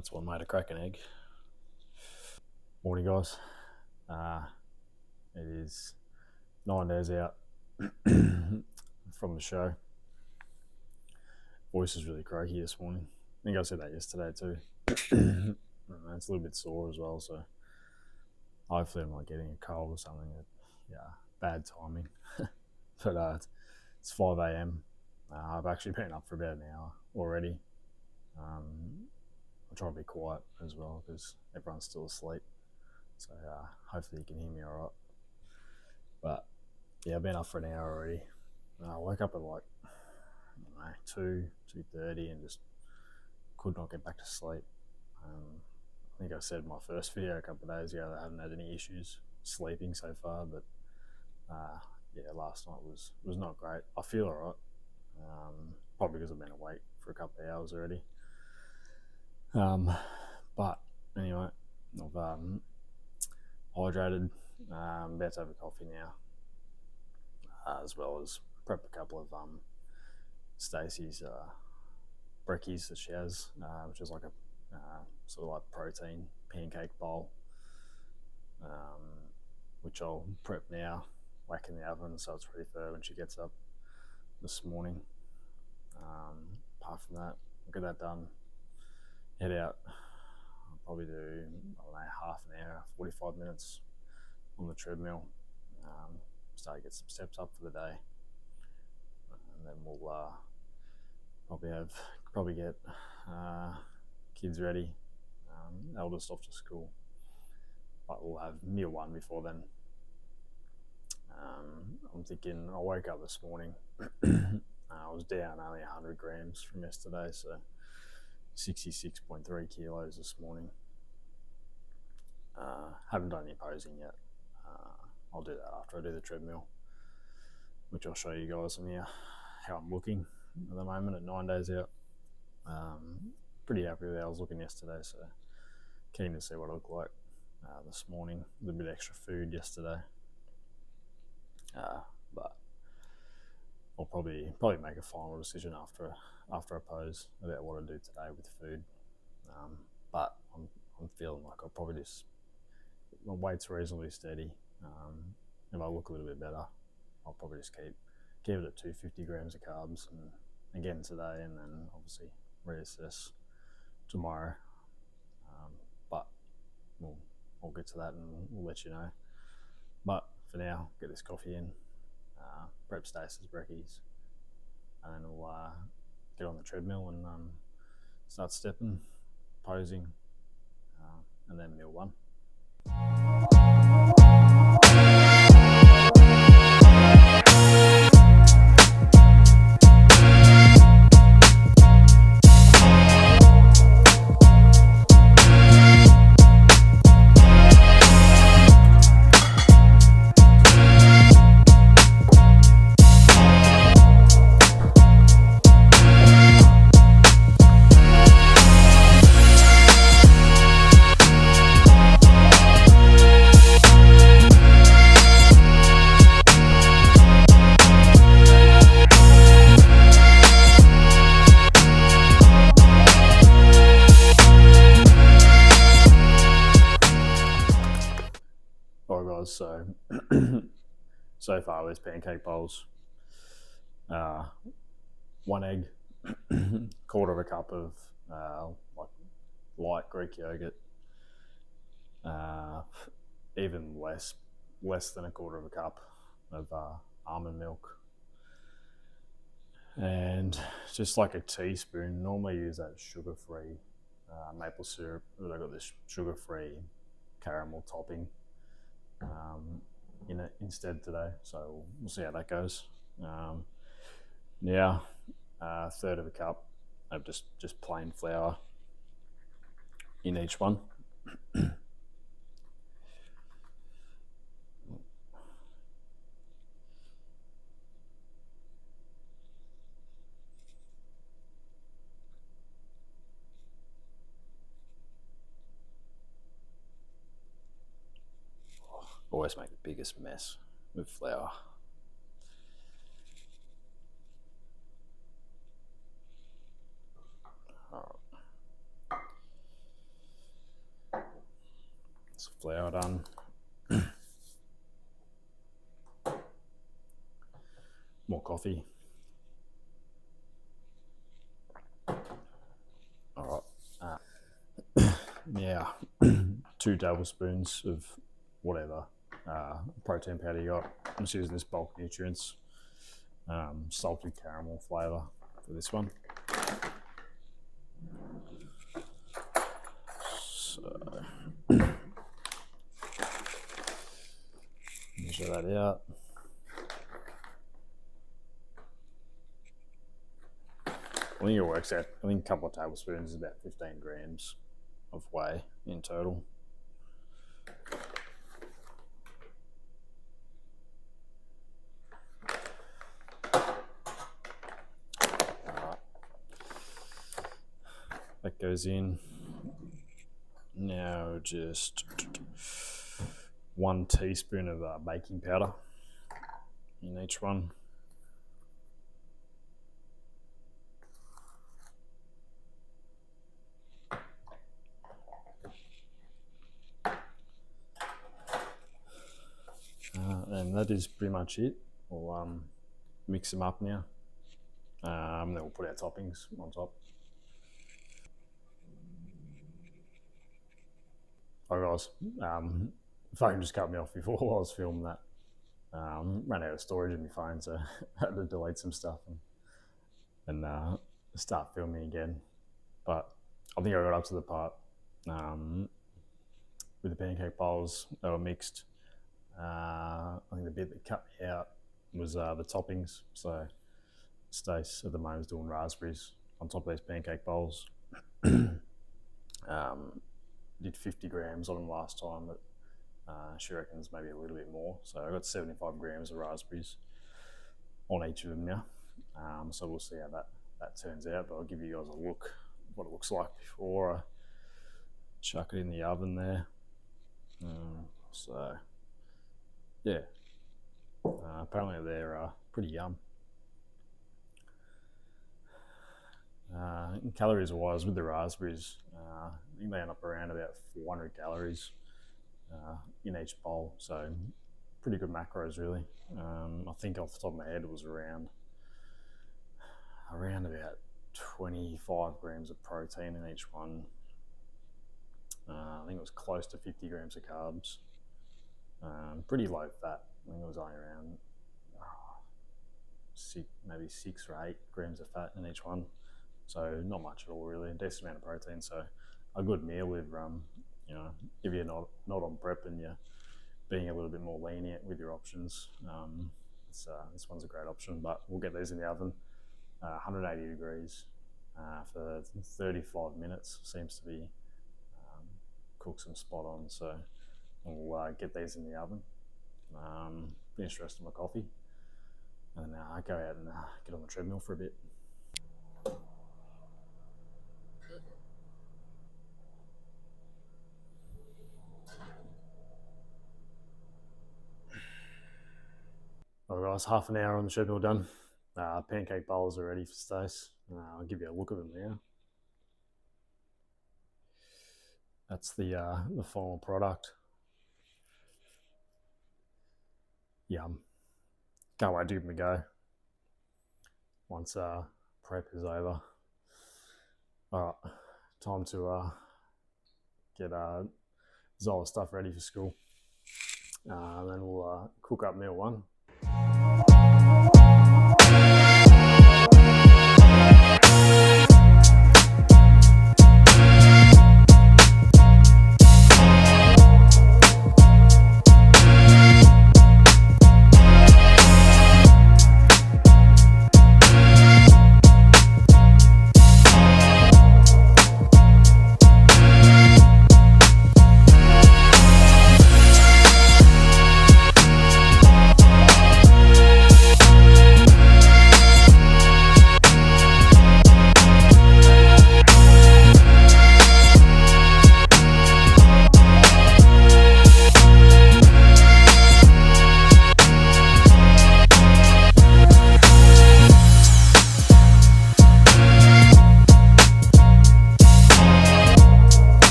That's what made a cracking egg. Morning, guys. It is 9 days out from the show. Voice is really croaky this morning. I think I said that yesterday too. It's a little bit sore as well, so hopefully I'm not getting a cold or something. Bad timing. But it's 5 a.m. I've actually been up for about an hour already. I'll try to be quiet as well because everyone's still asleep. So hopefully you can hear me all right. But yeah, I've been up for an hour already. I woke up at like 2:30 and just could not get back to sleep. I think I said in my first video a couple of days ago that I haven't had any issues sleeping so far, but last night was not great. I feel alright, probably because I've been awake for a couple of hours already. But anyway, I've hydrated, about to have a coffee now, as well as prep a couple of Stacey's brekkies that she has, which is like a sort of like protein pancake bowl, which I'll prep now, whack in the oven so it's ready for her when she gets up this morning. Apart from that, I'll get that done, head out. I'll probably do, half an hour, 45 minutes on the treadmill, start to get some steps up for the day, and then we'll probably get kids ready, eldest off to school, but we'll have meal one before then. I'm thinking, I woke up this morning, I was down only 100 grams from yesterday, so 66.3 kilos this morning. Haven't done any posing yet. I'll do that after I do the treadmill, which I'll show you guys on here how I'm looking at the moment at 9 days out. Pretty happy with how I was looking yesterday, so keen to see what I look like this morning. A little bit extra food yesterday, but I'll probably make a final decision after I pose about what I do today with food. But I'm feeling like I'll probably just, my weight's reasonably steady. If I look a little bit better, I'll probably just keep it at 250 grams of carbs, and again today, and then obviously reassess tomorrow. But we'll get to that and we'll let you know. But for now, get this coffee in, prep Stacey's brekkies, and then we'll get on the treadmill and start stepping, posing, and then meal one. So far with pancake bowls, 1 egg, quarter of a cup of like light Greek yogurt, even less than a quarter of a cup of almond milk, and just like a teaspoon. Normally use that sugar-free maple syrup, but I got this sugar-free caramel topping in it instead today, so we'll see how that goes. Now, a third of a cup of just plain flour in each one. Always make the biggest mess with flour. All right. flour done. More coffee. All right. Now, 2 tablespoons of whatever protein powder you got. I'm just using this bulk nutrients, salted caramel flavour for this one. So measure that out. I think it works out. I think a couple of tablespoons is about 15 grams of whey in total. That goes in. Now just 1 teaspoon of baking powder in each one. And that is pretty much it. We'll mix them up now. Then we'll put our toppings on top. Oh guys, phone just cut me off before I was filming that. Ran out of storage in my phone, so I had to delete some stuff and start filming again. But I think I got up to the part with the pancake bowls. They were mixed. I think the bit that cut me out was the toppings. So Stace at the moment is doing raspberries on top of these pancake bowls. Did 50 grams on them last time, but she reckons maybe a little bit more. So I got 75 grams of raspberries on each of them now. So we'll see how that turns out, but I'll give you guys a look what it looks like before I chuck it in the oven there. So yeah, apparently they're pretty yum. In calories wise, with the raspberries, I think they end up around about 400 calories in each bowl, so pretty good macros really. I think off the top of my head it was around about 25 grams of protein in each one. I think it was close to 50 grams of carbs. Pretty low fat. I think it was only around maybe 6 or 8 grams of fat in each one. So not much at all really, a decent amount of protein. So a good meal with, if you're not on prep and you're being a little bit more lenient with your options, this one's a great option. But we'll get these in the oven, 180 degrees for 35 minutes. Seems to be cook some spot on. So we'll get these in the oven, finish the rest of my coffee, and then go out and get on the treadmill for a bit. Alright guys, half an hour on the treadmill done. Pancake bowls are ready for Stace. I'll give you a look at them now. That's the final product. Yum. Can't wait to give them a go once prep is over. Alright, time to get Zola's stuff ready for school. Then we'll cook up meal 1.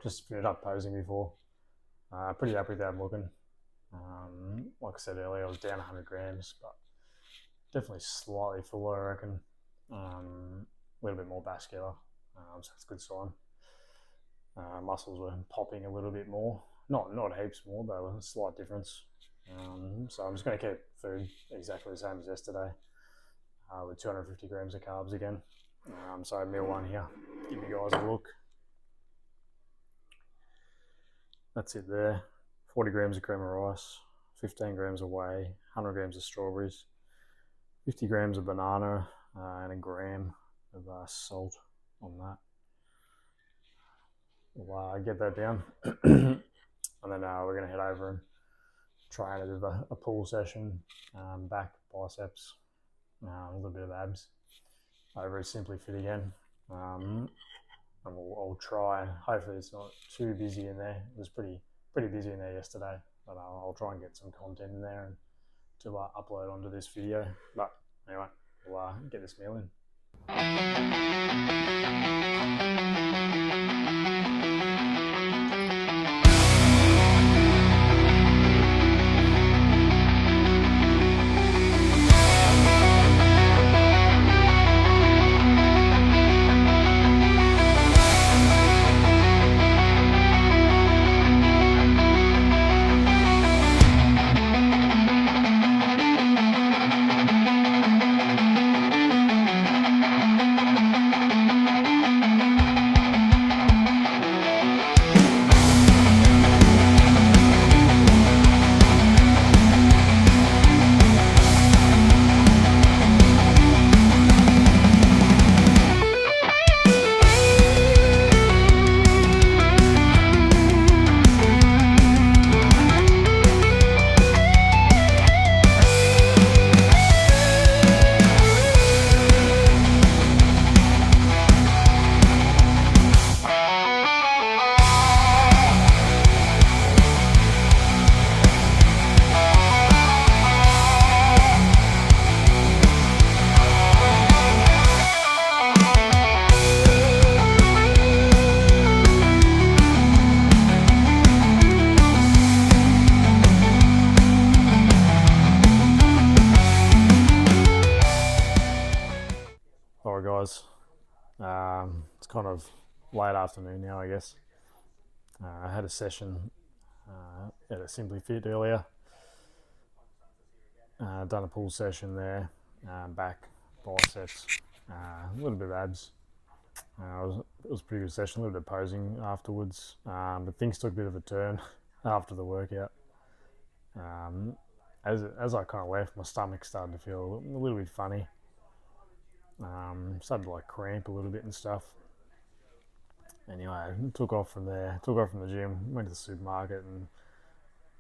Just finished up posing before. Pretty happy with how I'm looking. Like I said earlier, I was down 100 grams, but definitely slightly fuller, I reckon. A little bit more vascular, so that's a good sign. Muscles were popping a little bit more. Not heaps more, but a slight difference. So I'm just going to keep food exactly the same as yesterday, with 250 grams of carbs again. So meal one here. Give you guys a look. That's it there. 40 grams of cream of rice, 15 grams of whey, 100 grams of strawberries, 50 grams of banana, and a gram of salt on that. We'll get that down. And then we're going to head over and try and do a pull session, back, biceps, a little bit of abs, over at Simply Fit again. And I'll try, hopefully it's not too busy in there. It was pretty busy in there yesterday, but I'll try and get some content in there and to upload onto this video. But anyway, we'll get this meal in. Alright guys, it's kind of late afternoon now, I guess. I had a session at a Simply Fit earlier. Done a pull session there, back, biceps, a little bit of abs. It was a pretty good session, a little bit of posing afterwards, but things took a bit of a turn after the workout. As I kind of left, my stomach started to feel a little bit funny. Started to like cramp a little bit and stuff. Anyway, took off from there, took off from the gym, went to the supermarket, and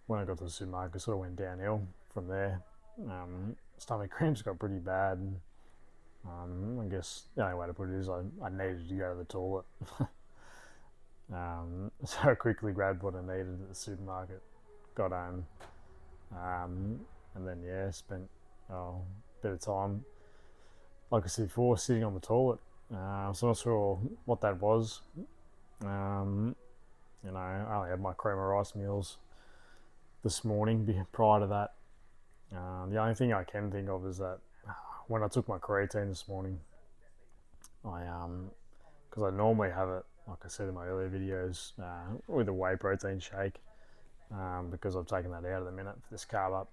when I got to the supermarket, sort of went downhill from there. Stomach cramps got pretty bad. I guess the only way to put it is I needed to go to the toilet. So I quickly grabbed what I needed at the supermarket, got home, and then spent a bit of time, like I said before, sitting on the toilet. So I'm not sure what that was. I only had my cream of rice meals this morning. Prior to that, the only thing I can think of is that when I took my creatine this morning, because I normally have it, like I said in my earlier videos, with a whey protein shake, because I've taken that out of the minute for this carb up.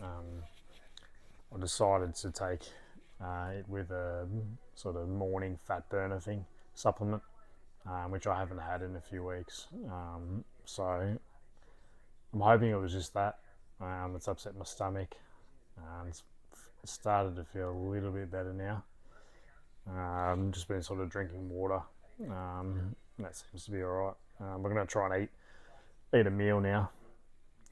I decided to take it with a sort of morning fat burner thing, supplement, which I haven't had in a few weeks. So I'm hoping it was just that. It's upset my stomach. It's started to feel a little bit better now. Just been sort of drinking water. That seems to be alright. We're going to try and eat a meal now.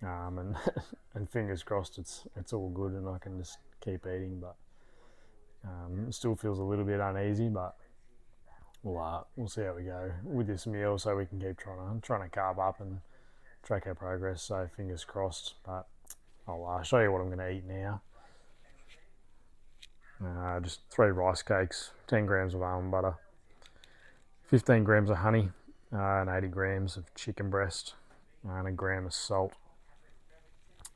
And fingers crossed it's all good and I can just keep eating, but it still feels a little bit uneasy, but we'll see how we go with this meal, so we can keep trying to carb up and track our progress. So fingers crossed. But I'll show you what I'm going to eat now. Just 3 rice cakes, 10 grams of almond butter, 15 grams of honey, and 80 grams of chicken breast, and a gram of salt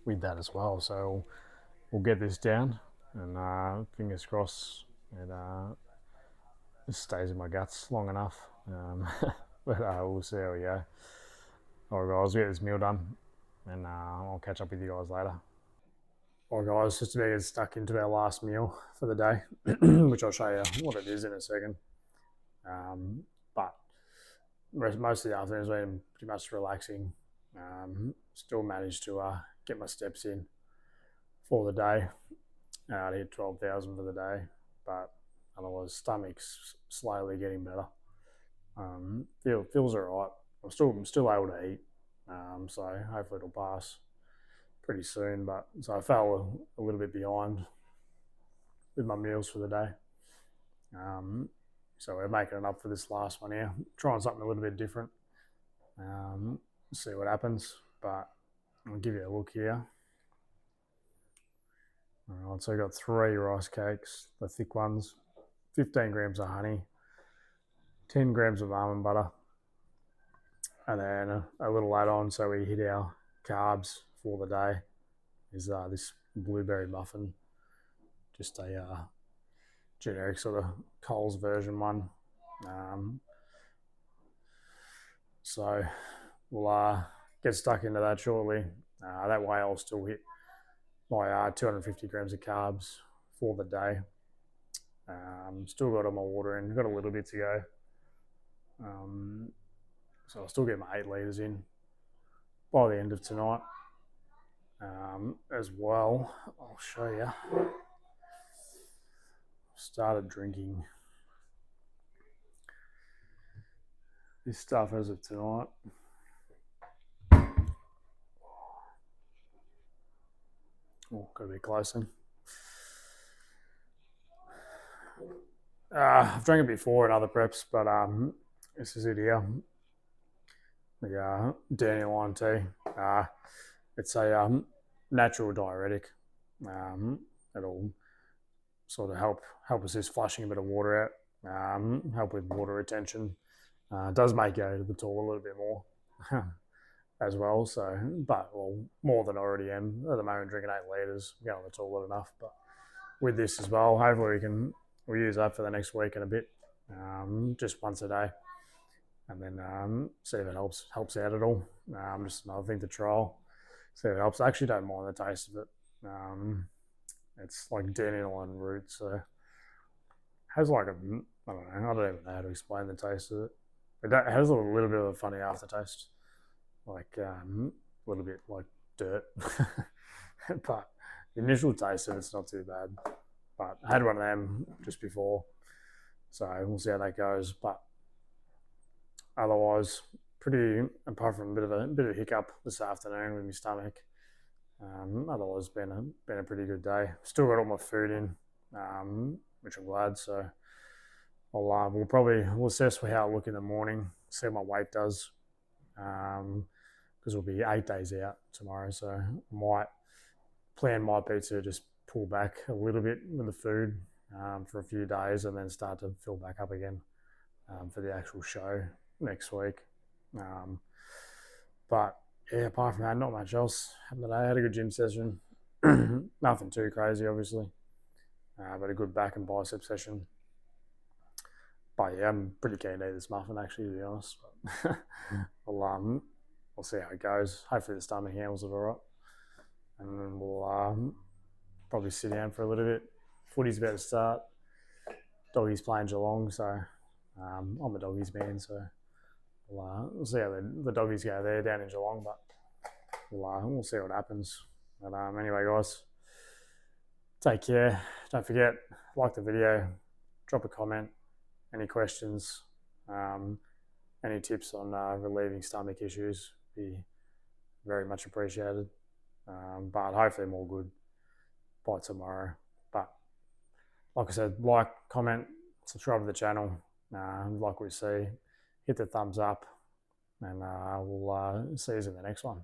with that as well. So we'll get this down, and fingers crossed it stays in my guts long enough. But we'll see how we go. Alright guys, we'll get this meal done, and I'll catch up with you guys later. Alright guys, just about to get stuck into our last meal for the day, which I'll show you what it is in a second. But most of the afternoon's been pretty much relaxing. Still managed to get my steps in for the day. I hit 12,000 for the day, but otherwise stomach's slowly getting better. Feels alright. I'm still able to eat, so hopefully it'll pass pretty soon. But so I fell a little bit behind with my meals for the day. So we're making it up for this last one here. Trying something a little bit different. See what happens. But I'll give you a look here. Alright, so I got 3 rice cakes, the thick ones, 15 grams of honey, 10 grams of almond butter, and then a little add-on so we hit our carbs for the day is this blueberry muffin. Just a generic sort of Coles version one. So we'll get stuck into that shortly. That way I'll still hit my 250 grams of carbs for the day. Still got all my water in, got a little bit to go. So I'll still get my 8 litres in by the end of tonight. As well, I'll show you. Started drinking this stuff as of tonight. Oh, got to be closer. I've drank it before in other preps, but this is it here. The dandelion tea. It's a natural diuretic. It'll sort of help assist flushing a bit of water out, help with water retention. It does make you go to the toilet a little bit more as well. So, but more than I already am at the moment, drinking 8 litres, going to the toilet enough. But with this as well, hopefully we'll use that for the next week and a bit, just once a day, and then see if it helps out at all. Just another thing to trial, see if it helps. I actually don't mind the taste of it. It's like dandelion root, so it has like I don't even know how to explain the taste of it. It has a little bit of a funny aftertaste, like a little bit like dirt. But the initial taste of it's not too bad. But I had one of them just before, so we'll see how that goes. But otherwise, apart from a bit of hiccup this afternoon with my stomach, otherwise been a pretty good day. Still got all my food in, which I'm glad. So we'll assess how I look in the morning, see what my weight does, because we'll be 8 days out tomorrow. So plan might be to just pull back a little bit with the food for a few days, and then start to fill back up again for the actual show next week. But yeah, apart from that, not much else happened today. I had a good gym session. Nothing too crazy, obviously, but a good back and bicep session. But yeah, I'm pretty keen to eat this muffin, actually, to be honest. But we'll see how it goes. Hopefully the stomach handles it all right, and then we'll probably sit down for a little bit. Footy's about to start. Doggies playing Geelong, so I'm a Doggies man, so we'll see how the Doggies go there down in Geelong, but we'll see what happens. But anyway, guys, take care. Don't forget, like the video, drop a comment, any questions, any tips on relieving stomach issues, be very much appreciated. But hopefully more good by tomorrow. But like I said, like, comment, subscribe to the channel. Like we see, hit the thumbs up, and we'll see you in the next one.